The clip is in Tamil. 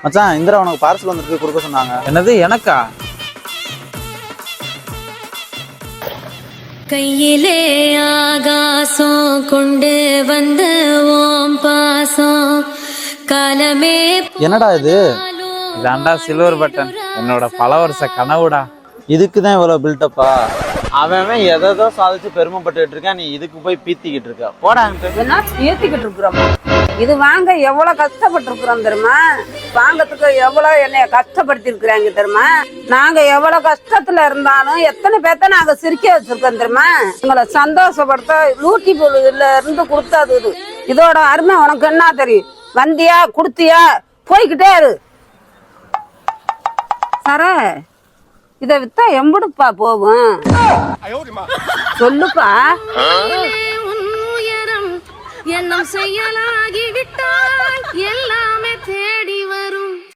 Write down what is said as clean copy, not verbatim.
மச்சான் இந்திரா உனக்கு பார்சல் வந்துருக்கு கொடுக்க சொன்னாங்க. என்னது எனக்கா? கையிலே ஆகாசம் கொண்டு வந்த ஓம் பாசம் காலமே. என்னடா இது? இதாண்டா சில்வர் பட்டன், என்னோட பல வருஷ கனவுடா. இதுக்கு தான் இவ்வளோ பில்டப்பா? அவன் எதோ சாதிச்சு பெருமைப்பட்டுக்கிட்டு இருக்கான், நீ இதுக்கு போய் பீத்திக்கிட்டு இருக்க. போடான்ட்டு என்ன ஏத்திக்கிட்டு இருக்கிறோம்? இது வாங்க எவ்வளவு கஷ்டப்பட்டு இருக்கிறோம் தெரியுமா? வாங்கறதுக்கு எவ்வளவு என்னைய கஷ்டப்படுத்தி இருக்கிறாங்க தெரியுமா? நாங்க எவ்வளவு கஷ்டத்துல இருந்தாலும் எத்தனை பேர்த்த நாங்க சிரிக்க வச்சிருக்கோம் தெரியுமா? உங்களை சந்தோஷப்படுத்த லூட்டி பொருள்ல இருந்து கொடுத்தது இது. இதோட அருமை உனக்கு என்ன தெரியும்? வந்தியா குடுத்தியா போய்கிட்டே இரு. சர இத வித்தா எம்புடுப்பா போகும்? சொல்லுப்பா. உயரம் எண்ணம் செயலாகி விட்டால்